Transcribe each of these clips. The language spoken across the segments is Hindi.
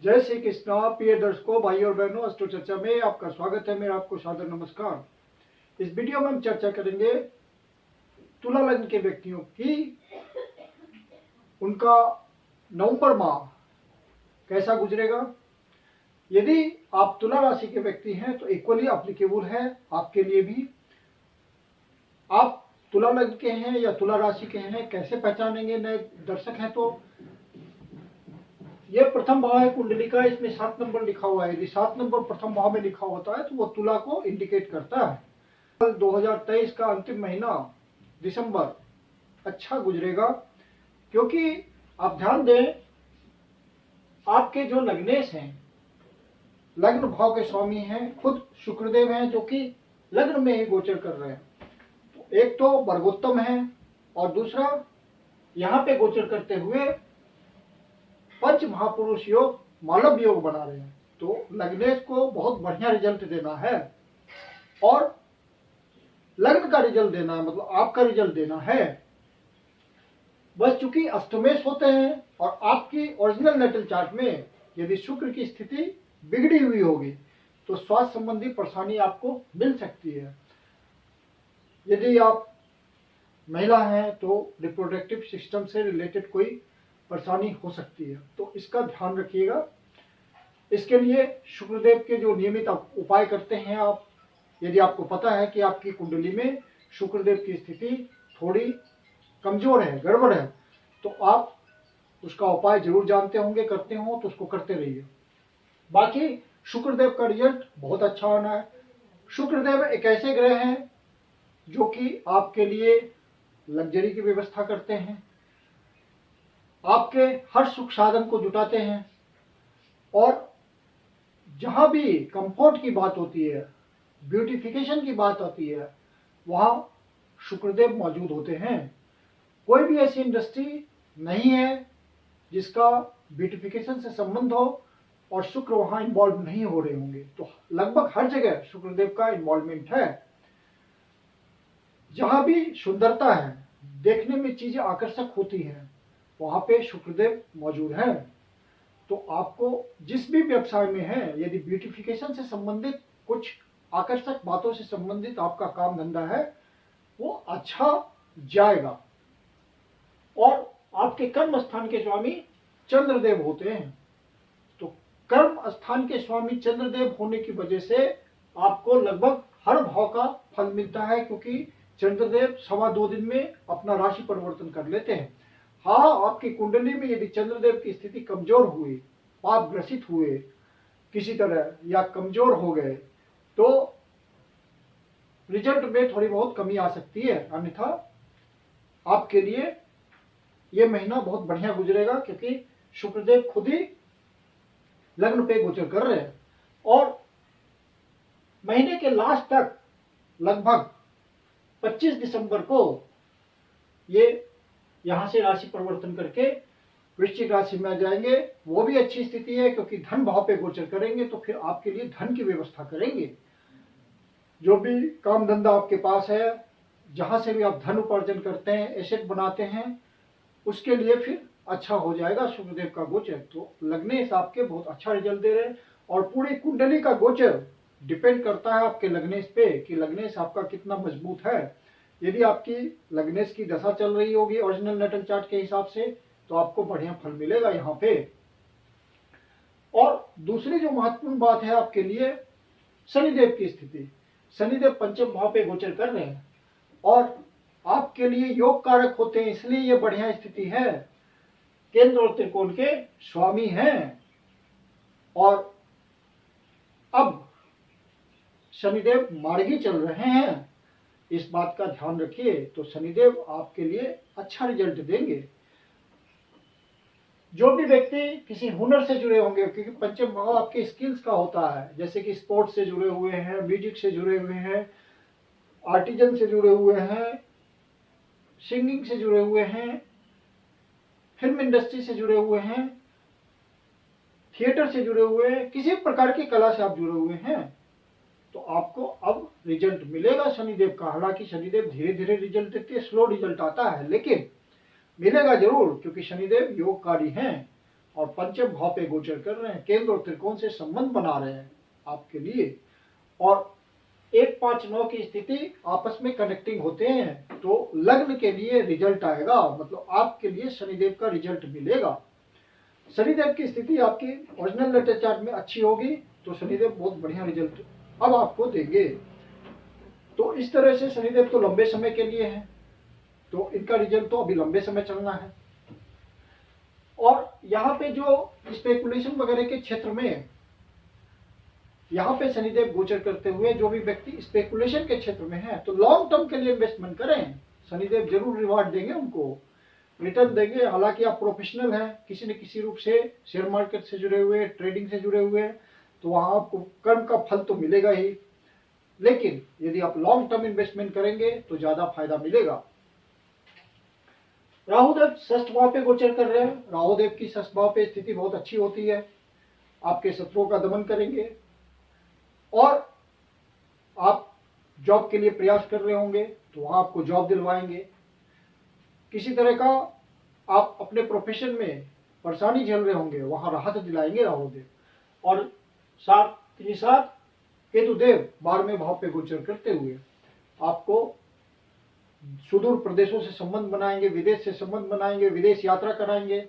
जय श्री कृष्णा। प्रिय दर्शकों, भाई और बहनों, अष्टो चर्चा में आपका स्वागत है। मेरा आपको सादर नमस्कार। इस वीडियो में हम चर्चा करेंगे तुला लग्न के व्यक्तियों की उनका नवंबर माह कैसा गुजरेगा। यदि आप तुला राशि के व्यक्ति हैं तो इक्वली अप्लीकेबल है आपके लिए भी। आप तुला लग्न के हैं या तुला राशि के हैं, कैसे पहचानेंगे? नए दर्शक हैं तो ये प्रथम भाव है कुंडली का, इसमें 7 नंबर लिखा हुआ है। यदि 7 नंबर प्रथम भाव में लिखा होता है तो वो तुला को इंडिकेट करता है। 2023 का अंतिम महीना दिसंबर अच्छा गुजरेगा, क्योंकि आप ध्यान दें, आपके जो लग्नेश हैं, लग्न भाव के स्वामी हैं, खुद शुक्रदेव हैं, जो कि लग्न में ही गोचर कर रहे हैं। तो एक तो वर्गोत्तम है और दूसरा यहाँ पे गोचर करते हुए पंच महापुरुष योग, मालव योग बना रहे हैं। तो लग्नेश को बहुत बढ़िया रिजल्ट देना है और लग्न का रिजल्ट देना है, मतलब आपका रिजल्ट देना है। बस चूंकि अष्टमेश होते हैं और आपकी ओरिजिनल नेटल चार्ट में यदि शुक्र की स्थिति बिगड़ी हुई होगी तो स्वास्थ्य संबंधी परेशानी आपको मिल सकती है। यदि आप महिला हैं तो रिप्रोडक्टिव सिस्टम से रिलेटेड कोई परेशानी हो सकती है, तो इसका ध्यान रखिएगा। इसके लिए शुक्रदेव के जो नियमित उपाय करते हैं आप, यदि आपको पता है कि आपकी कुंडली में शुक्रदेव की स्थिति थोड़ी कमजोर है, गड़बड़ है, तो आप उसका उपाय जरूर जानते होंगे, करते हो तो उसको करते रहिए। बाकी शुक्रदेव का रिजल्ट बहुत अच्छा होना है। शुक्रदेव एक ऐसे ग्रह हैं जो कि आपके लिए लग्जरी की व्यवस्था करते हैं, आपके हर सुख साधन को जुटाते हैं, और जहां भी कंफर्ट की बात होती है, ब्यूटिफिकेशन की बात आती है, वहां शुक्रदेव मौजूद होते हैं। कोई भी ऐसी इंडस्ट्री नहीं है जिसका ब्यूटिफिकेशन से संबंध हो और शुक्र वहां इन्वॉल्व नहीं हो रहे होंगे। तो लगभग हर जगह शुक्रदेव का इन्वॉल्वमेंट है। जहां भी सुंदरता है, देखने में चीजें आकर्षक होती हैं, वहां पे शुक्रदेव मौजूद है। तो आपको जिस भी व्यवसाय में है, यदि ब्यूटिफिकेशन से संबंधित कुछ आकर्षक बातों से संबंधित आपका काम धंधा है, वो अच्छा जाएगा। और आपके कर्म स्थान के स्वामी चंद्रदेव होते हैं, तो कर्म स्थान के स्वामी चंद्रदेव होने की वजह से आपको लगभग हर भाव का फल मिलता है, क्योंकि चंद्रदेव 2.25 दिन में अपना राशि परिवर्तन कर लेते हैं। हाँ, आपकी कुंडली में यदि चंद्रदेव की स्थिति कमजोर हुई, पाप ग्रसित हुए किसी तरह या कमजोर हो गए, तो रिजल्ट में थोड़ी बहुत कमी आ सकती है। अन्यथा आपके लिए यह महीना बहुत बढ़िया गुजरेगा, क्योंकि शुक्रदेव खुद ही लग्न पे गोचर कर रहे हैं। और महीने के लास्ट तक लगभग 25 दिसंबर को ये यहां से राशि परिवर्तन करके वृश्चिक राशि में आ जाएंगे। वो भी अच्छी स्थिति है, क्योंकि धन भाव पे गोचर करेंगे तो फिर आपके लिए धन की व्यवस्था करेंगे। जो भी काम धंधा आपके पास है, जहां से भी आप धन उपार्जन करते हैं, एसेट बनाते हैं, उसके लिए फिर अच्छा हो जाएगा शुक्रदेव का गोचर। तो लग्नेश आपके बहुत अच्छा रिजल्ट दे रहे हैं। और पूरी कुंडली का गोचर डिपेंड करता है आपके लग्नेश पे कि लग्नेश आपका कितना मजबूत है। यदि आपकी लग्नेश की दशा चल रही होगी ओरिजिनल नेटल चार्ट के हिसाब से, तो आपको बढ़िया फल मिलेगा यहाँ पे। और दूसरी जो महत्वपूर्ण बात है आपके लिए, शनिदेव की स्थिति। शनिदेव पंचम भाव पे गोचर कर रहे हैं और आपके लिए योग कारक होते हैं, इसलिए ये बढ़िया स्थिति है। केंद्र और त्रिकोण के स्वामी हैं। और अब शनिदेव मार्गी चल रहे हैं, इस बात का ध्यान रखिए। तो शनिदेव आपके लिए अच्छा रिजल्ट देंगे। जो भी व्यक्ति किसी हुनर से जुड़े होंगे, क्योंकि पंचम भाव आपके स्किल्स का होता है, जैसे कि स्पोर्ट्स से जुड़े हुए हैं, म्यूजिक से जुड़े हुए हैं, आर्टिजन से जुड़े हुए हैं, सिंगिंग से जुड़े हुए हैं, फिल्म इंडस्ट्री से जुड़े हुए हैं, थिएटर से जुड़े हुए हैं, किसी प्रकार की कला से आप जुड़े हुए हैं, तो आपको अब रिजल्ट मिलेगा शनिदेव का। हालांकि शनिदेव धीरे धीरे रिजल्ट देते हैं, स्लो रिजल्ट आता है, लेकिन मिलेगा जरूर, क्योंकि शनिदेव योगकारी हैं और पंचम भाव पे गोचर कर रहे हैं, केंद्र और त्रिकोण से संबंध बना रहे हैं आपके लिए, और 1, 5, 9 की स्थिति आपस में कनेक्टिंग होते हैं, तो लग्न के लिए रिजल्ट आएगा, मतलब आपके लिए शनिदेव का रिजल्ट मिलेगा। शनिदेव की स्थिति आपकी ओरिजिनल लेटर चार्ट में अच्छी होगी तो शनिदेव बहुत बढ़िया रिजल्ट अब आपको देंगे। तो इस तरह से शनिदेव तो लंबे समय के लिए है, तो इनका रिजल्ट तो अभी लंबे समय चलना है। और यहाँ पे जो स्पेकुलेशन वगैरह के क्षेत्र में यहाँ पे शनिदेव गोचर करते हुए जो भी व्यक्ति स्पेकुलेशन के क्षेत्र में है तो लॉन्ग टर्म के लिए इन्वेस्टमेंट करें, शनिदेव जरूर रिवार्ड देंगे, उनको रिटर्न देंगे। हालांकि आप प्रोफेशनल हैं, किसी न किसी रूप से शेयर मार्केट से जुड़े हुए, ट्रेडिंग से जुड़े हुए, तो वहां आपको कर्म का फल तो मिलेगा ही, लेकिन यदि आप लॉन्ग टर्म इन्वेस्टमेंट करेंगे तो ज्यादा फायदा मिलेगा। राहुदेव षष्ठ भाव पे गोचर कर रहे हैं। राहुदेव की षष्ठ भाव पे स्थिति बहुत अच्छी होती है, आपके शत्रुओं का दमन करेंगे और आप जॉब के लिए प्रयास कर रहे होंगे तो वहां आपको जॉब दिलवाएंगे। किसी तरह का आप अपने प्रोफेशन में परेशानी झेल रहे होंगे, वहां राहत दिलाएंगे राहुदेव। और साथ ही साथ केतुदेव 12वें भाव पे गोचर करते हुए आपको सुदूर प्रदेशों से संबंध बनाएंगे, विदेश से संबंध बनाएंगे, विदेश यात्रा कराएंगे।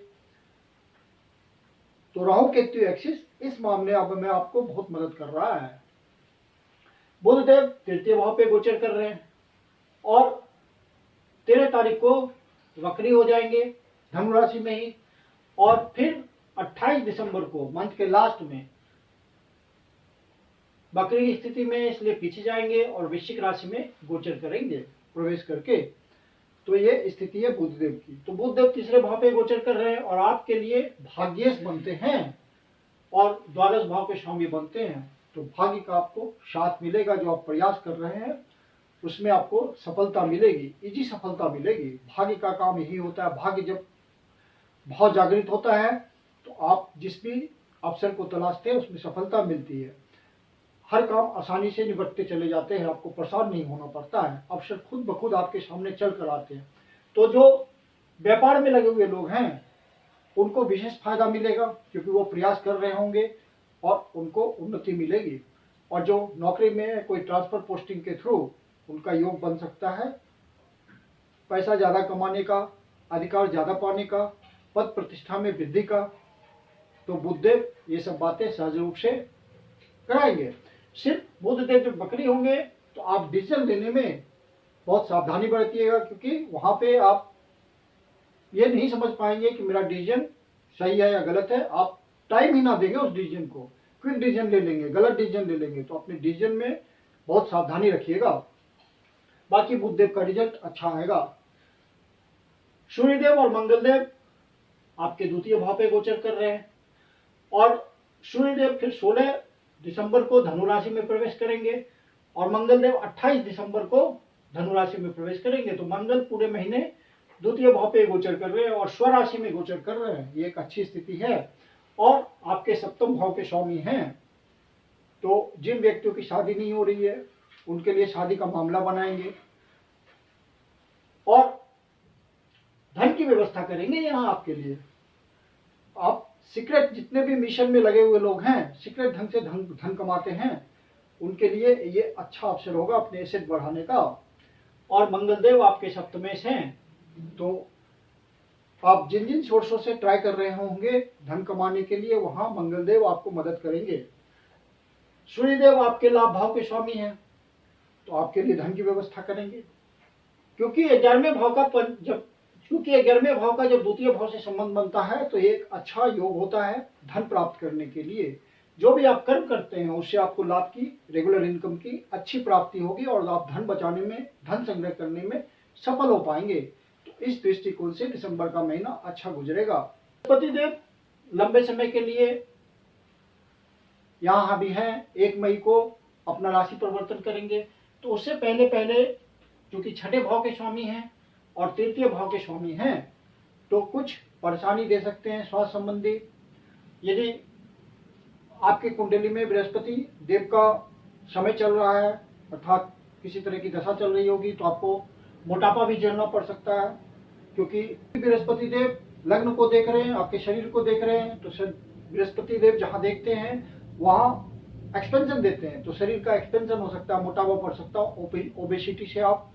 तो राहु केतु एक्सिस इस मामले में आपको बहुत मदद कर रहा है। बुधदेव तृतीय भाव पे गोचर कर रहे हैं और 13 तारीख को वक्री हो जाएंगे धनु राशि में ही, और फिर 28 दिसंबर को मंथ के लास्ट में वक्री की स्थिति में, इसलिए पीछे जाएंगे और वृश्चिक राशि में गोचर करेंगे प्रवेश करके। तो ये स्थिति है बुधदेव की। तो बुधदेव तीसरे भाव पे गोचर कर रहे हैं और आपके लिए भाग्येश बनते हैं और द्वादश भाव के स्वामी बनते हैं। तो भाग्य का आपको साथ मिलेगा, जो आप प्रयास कर रहे हैं उसमें आपको सफलता मिलेगी, इजी सफलता मिलेगी। भाग्य का काम यही होता है, भाग्य जब भाव जागृत होता है तो आप जिस भी अवसर को तलाशते हैं उसमें सफलता मिलती है, हर काम आसानी से निपटते चले जाते हैं, आपको परेशान नहीं होना पड़ता है, अवसर खुद ब खुद आपके सामने चल कर आते हैं। तो जो व्यापार में लगे हुए लोग हैं उनको विशेष फायदा मिलेगा क्योंकि वो प्रयास कर रहे होंगे और उनको उन्नति मिलेगी। और जो नौकरी में कोई ट्रांसफर पोस्टिंग के थ्रू उनका योग बन सकता है, पैसा ज्यादा कमाने का, अधिकार ज्यादा पाने का, पद प्रतिष्ठा में वृद्धि का। तो बुधदेव ये सब बातें सहज रूप से कराएंगे। सिर्फ बुधदेव जब बकरी होंगे तो आप डिसीजन लेने में बहुत सावधानी बरतिएगा, क्योंकि वहां पे आप ये नहीं समझ पाएंगे कि मेरा डिसीजन सही है या गलत है। आप टाइम ही ना देंगे उस डिसीजन को, क्विक डिसीजन ले लेंगे, गलत डिसीजन ले लेंगे। तो अपने डिसीजन में बहुत सावधानी रखिएगा। बाकी बुधदेव का रिजल्ट अच्छा आएगा। सूर्यदेव और मंगलदेव आपके द्वितीय भाव पे गोचर कर रहे हैं और सूर्यदेव फिर 16 दिसंबर को धनु राशि में प्रवेश करेंगे और मंगलदेव 28 दिसंबर को धनु राशि में प्रवेश करेंगे। तो मंगल पूरे महीने द्वितीय भाव पे गोचर कर रहे हैं और स्वराशि में गोचर कर रहे हैं, ये एक अच्छी स्थिति है। और आपके सप्तम भाव के स्वामी हैं, तो जिन व्यक्तियों की शादी नहीं हो रही है उनके लिए शादी का मामला बनाएंगे और धन की व्यवस्था करेंगे यहाँ आपके लिए। आप सीक्रेट जितने भी मिशन में लगे हुए लोग हैं, सीक्रेट ढंग से धन कमाते हैं, उनके लिए ये अच्छा अवसर होगा अपने एसेट बढ़ाने का। और मंगलदेव आपके सप्तमेश हैं, तो आप जिन जिन सोर्सों से ट्राई कर रहे होंगे धन कमाने के लिए, वहां मंगलदेव आपको मदद करेंगे। सूर्यदेव आपके लाभ भाव के स्वामी हैं, तो आपके लिए धन की व्यवस्था करेंगे, क्योंकि 11वें भाव का जब द्वितीय भाव से संबंध बनता है तो एक अच्छा योग होता है धन प्राप्त करने के लिए। जो भी आप कर्म करते हैं उससे आपको लाभ की, रेगुलर इनकम की अच्छी प्राप्ति होगी और आप धन बचाने में, धन संग्रह करने में सफल हो पाएंगे। तो इस दृष्टिकोण से दिसंबर का महीना अच्छा गुजरेगा। बृहस्पति देव लंबे समय के लिए यहाँ भी हैं, 1 मई को अपना राशि परिवर्तन करेंगे। तो उससे पहले क्योंकि 6ठे भाव के स्वामी हैं और तृतीय भाव के स्वामी हैं, तो कुछ परेशानी दे सकते हैं स्वास्थ्य संबंधी। यदि आपके कुंडली में बृहस्पति देव का समय चल रहा है, अर्थात किसी तरह की दशा चल रही होगी, तो आपको मोटापा भी झेलना पड़ सकता है, क्योंकि बृहस्पति देव लग्न को देख रहे हैं, आपके शरीर को देख रहे हैं, तो बृहस्पति देव जहां देखते हैं वहां एक्सपेंशन देते हैं, तो शरीर का एक्सपेंशन हो सकता है, मोटापा बढ़ सकता है, ओबेसिटी से आप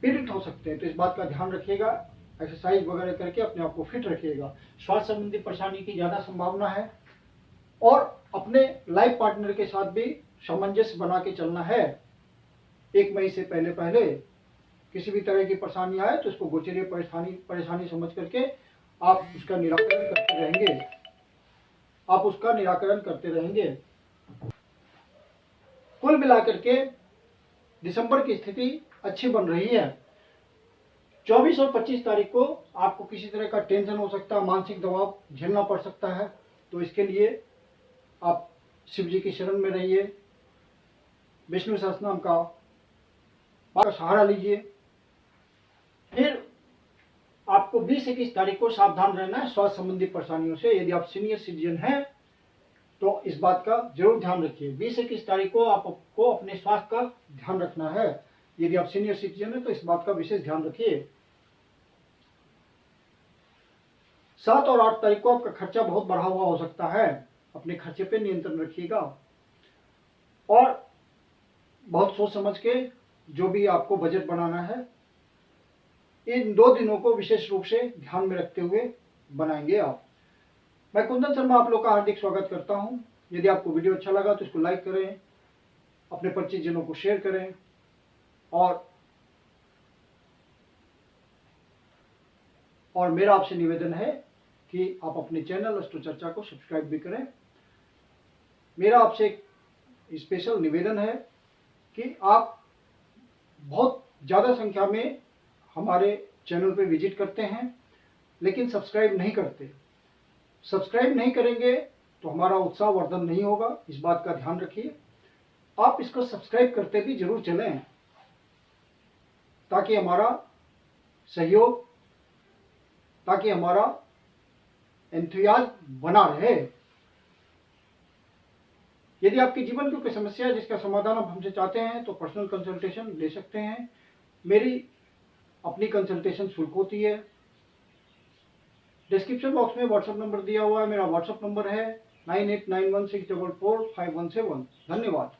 पीड़ित हो सकते हैं। तो इस बात का ध्यान रखिएगा, एक्सरसाइज वगैरह करके अपने आप को फिट रखिएगा। स्वास्थ्य संबंधी परेशानी की ज़्यादा संभावना है, और अपने लाइफ पार्टनर के साथ भी सामंजस्य बना के चलना है। 1 मई से पहले पहले किसी भी तरह की परेशानी आए तो इसको गोचरीय परेशानी समझ करके आप उसका निराकरण करते रहेंगे, कुल मिलाकर के दिसंबर की स्थिति अच्छी बन रही है। 24 और 25 तारीख को आपको किसी तरह का टेंशन हो सकता है, मानसिक दबाव झेलना पड़ सकता है, तो इसके लिए आप शिव जी की शरण में रहिए, विष्णु सहस्त्रनाम का सहारा लीजिए। फिर आपको 20-21 तारीख को सावधान रहना है स्वास्थ्य संबंधी परेशानियों से। यदि आप सीनियर सिटीजन हैं तो इस बात का जरूर ध्यान रखिए। 20-21 तारीख को आपको अपने स्वास्थ्य का ध्यान रखना है। यदि आप सीनियर सिटीजन हैं तो इस बात का विशेष ध्यान रखिए। 7 और 8 तारीख को आपका खर्चा बहुत बढ़ा हुआ हो सकता है, अपने खर्चे पे नियंत्रण रखिएगा, और बहुत सोच समझ के जो भी आपको बजट बनाना है इन 2 दिनों को विशेष रूप से ध्यान में रखते हुए बनाएंगे आप। मैं कुंदन शर्मा आप लोग का हार्दिक स्वागत करता हूं। यदि आपको वीडियो अच्छा लगा तो इसको लाइक करें, अपने परिचितजनों को शेयर करें, और मेरा आपसे निवेदन है कि आप अपने चैनल अस्तु चर्चा को सब्सक्राइब भी करें। मेरा आपसे एक स्पेशल निवेदन है कि आप बहुत ज़्यादा संख्या में हमारे चैनल पे विजिट करते हैं लेकिन सब्सक्राइब नहीं करते। सब्सक्राइब नहीं करेंगे तो हमारा उत्साह वर्धन नहीं होगा, इस बात का ध्यान रखिए। आप इसको सब्सक्राइब करते भी जरूर चलें ताकि हमारा सहयोग, ताकि हमारा एंथुसियाज्म बना रहे। यदि आपके जीवन की कोई समस्या है जिसका समाधान आप हमसे चाहते हैं तो पर्सनल कंसल्टेशन ले सकते हैं। मेरी अपनी कंसल्टेशन शुल्क होती है। डिस्क्रिप्शन बॉक्स में व्हाट्सएप नंबर दिया हुआ है, मेरा व्हाट्सएप नंबर है 9891644517। धन्यवाद।